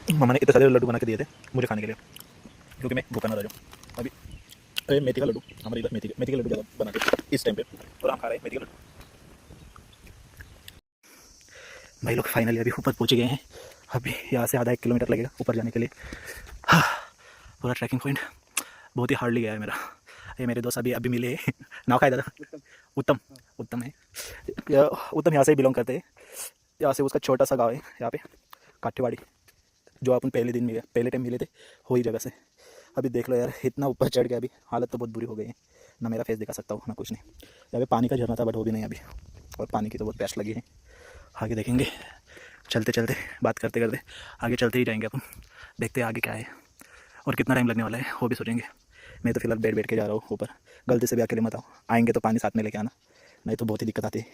Mamma ने इतने सारे लड्डू बना के दिए थे मुझे खाने के लिए, क्योंकि मैं भूखा ना रह जाऊँ। अभी अरे मेथी का लड्डू, हमारे इधर मेथी के लड्डू ज़्यादा बनाते हैं इस टाइम पे, और हम खा रहे हैं मेथी का लड्डू। भाई लोग फाइनली अभी ऊपर पहुँच गए हैं। अभी यहाँ से आधा 1 किलोमीटर लगेगा ऊपर जाने के लिए। हाँ, पूरा ट्रैकिंग पॉइंट बहुत ही हार्डली गया है मेरा। ये मेरे दोस्त अभी मिले हैं। नाम का है दादा? उत्तम। उत्तम है, उत्तम यहाँ से ही बिलोंग करते हैं। यहाँ से उसका छोटा सा गाँव है यहाँ पे काठीवाड़ी, जो अपन पहले टाइम मिले थे वही जगह से। अभी देख लो यार, इतना ऊपर चढ़ गया, अभी हालत तो बहुत बुरी हो गई है। ना मेरा फेस दिखा सकता हूँ ना कुछ नहीं। यहाँ पे पानी का झरना था बट वो भी नहीं अभी, और पानी की तो बहुत प्यास लगी है। आगे देखेंगे, चलते चलते बात करते करते आगे चलते ही जाएंगे अपन। देखते हैं आगे क्या है और कितना टाइम लगने वाला है वो भी सोचेंगे। मैं तो फिलहाल बैठ के जा रहा हूँ ऊपर। गलती से भी अकेले मत आओ, आएंगे तो पानी साथ में लेके आना, नहीं तो बहुत ही दिक्कत आती है।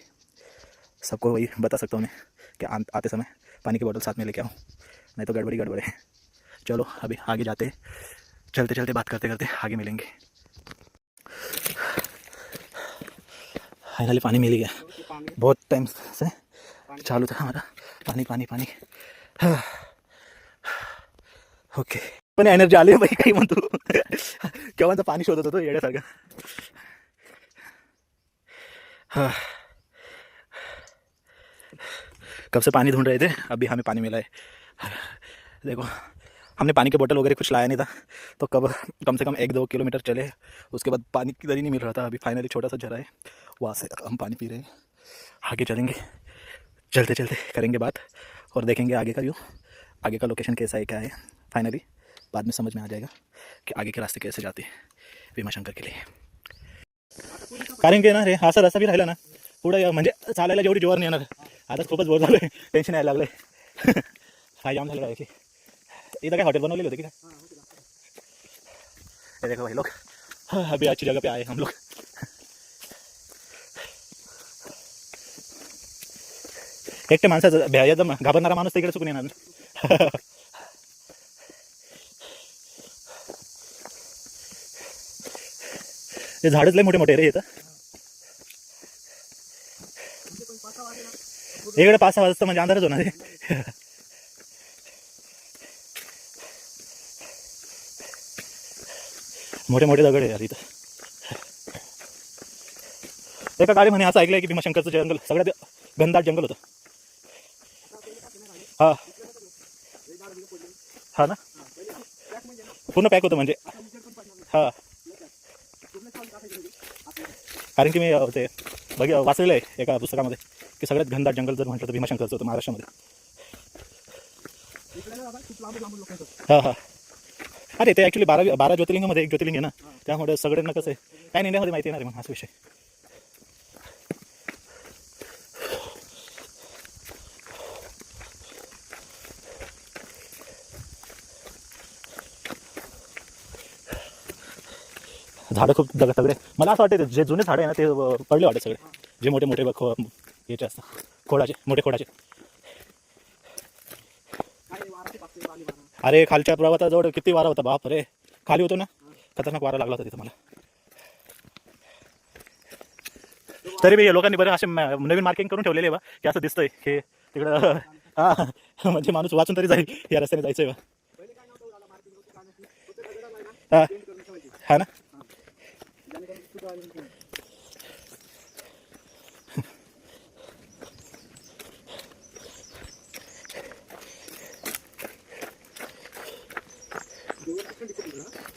सबको वही बता सकता हूँ मैं कि आते समय पानी की बोतल साथ में लेके आओ, नहीं तो गड़बड़ है। चलो अभी आगे जाते हैं, चलते चलते बात करते करते आगे मिलेंगे। फाइनली पानी मिल गया, बहुत टाइम से चालू था हमारा पानी पानी पानी। ओके, पण एनर्जी आली भाई, काही म्हणतो केव्हा पाणी शोधत होतो येड्यासारखं। हाँ, कब से पानी ढूंढ रहे थे, अभी हमें पानी मिला है। देखो, हमने पानी की बोतल वगैरह कुछ लाया नहीं था, तो कम से कम 1-2 किलोमीटर चले, उसके बाद पानी किधर ही नहीं मिल रहा था। अभी फाइनली छोटा सा झरा है, वहाँ से हम पानी पी रहे हैं। आगे चलेंगे, चलते चलते करेंगे बात और देखेंगे आगे का व्यू, आगे का लोकेशन कैसा है क्या है। फाइनली बाद में समझ में आ जाएगा कि आगे के रास्ते कैसे जाते हैं भीमाशंकर के लिए। कारण की ना रे, असा रस्ता बी राहिला ना पुढे, म्हणजे चालायला जेवढी जोर नाही येणार। आता खूपच बोर झालं, टेन्शन यायला लागलं। काय जाम झालं की इधर क्या होटल बनवले होते क्या? ये देखो भाई लोग, अभी अच्छी जगह पे आए हम लोग। एकटे माणसाचं एकदम घाबरणारा माणूस तिकडे चुकून येणार। ते झाडच लय मोठे मोठे रे, येतं इकडे 5-6 वाजता म्हणजे अंधारच होणार आहे। मोठे मोठे दगड आहे यार इथं। एका गाडी म्हणे असं ऐकलंय की भीमाशंकरचं जंगल सगळ्यात घनदाट जंगल होतं। हा हा ना, पूर्ण पॅक होतं म्हणजे। हा, कारण की मी ते वाचलेलं आहे एका पुस्तकामध्ये की सगळ्यात घनदाट जंगल जर म्हटलं तर भीमाशंकरचं होतं महाराष्ट्रामध्ये। हां हां, अरे ते ॲक्च्युली 12 ज्योतिर्लिंगामध्ये एक ज्योतिर्लिंग आहे ना, त्यामुळे सगळ्यांना कसं आहे काय इंडियामध्ये माहिती येणार आहे मग हाच विषय। झाडं खूप तगडे, मला असं वाटतं जे जुने झाडं आहे ना ते पडले वाटत सगळे, जे मोठे मोठे याचे असतात खोडाचे, मोठे खोडाचे। अरे खालच्या पर्वताजवळ किती वारा होता बाप रे, खाली होतो ना खतरनाक वारा लागला होता तिथं मला। तरी बी लोकांनी बरं असे नवीन मार्किंग करून ठेवलेले बा की असं दिसतंय की तिकडं हां, म्हणजे माणूस वाचून तरी जाईल या रस्त्याने जायचंय बा। हां हा ना,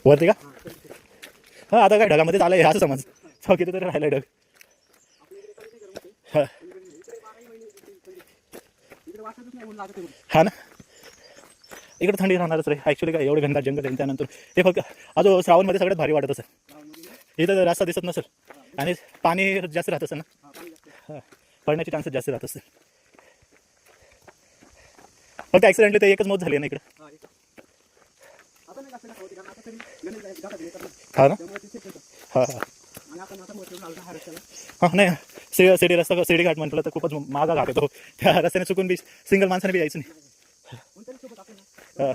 वरती का? हां, आता काय ढगामध्ये आलंय असं समज, किती तरी राहिलं ढग। हां हा ना, इकडे थंडी राहणारच रे ॲक्च्युली, काय एवढे घनदाट जंगल आहे। त्यानंतर ते फक्त अजून श्रावणमध्ये सगळ्यात भारी वाटत असेल, इथं रस्ता दिसत नसेल आणि पाणी जास्त राहत असेल ना, हां पडण्याचे चान्सेस जास्त राहत असेल। फक्त ॲक्सिडेंटली ते एकच मौत झाली आहे ना इकडं। हा ना, हां हां हां, नाही शिडी रस्ता, शिडी घाट म्हटलं तर खूपच मागा घाट येतो, त्या रस्त्याने चुकून बी सिंगल माणसाने बी यायचं नाही। हां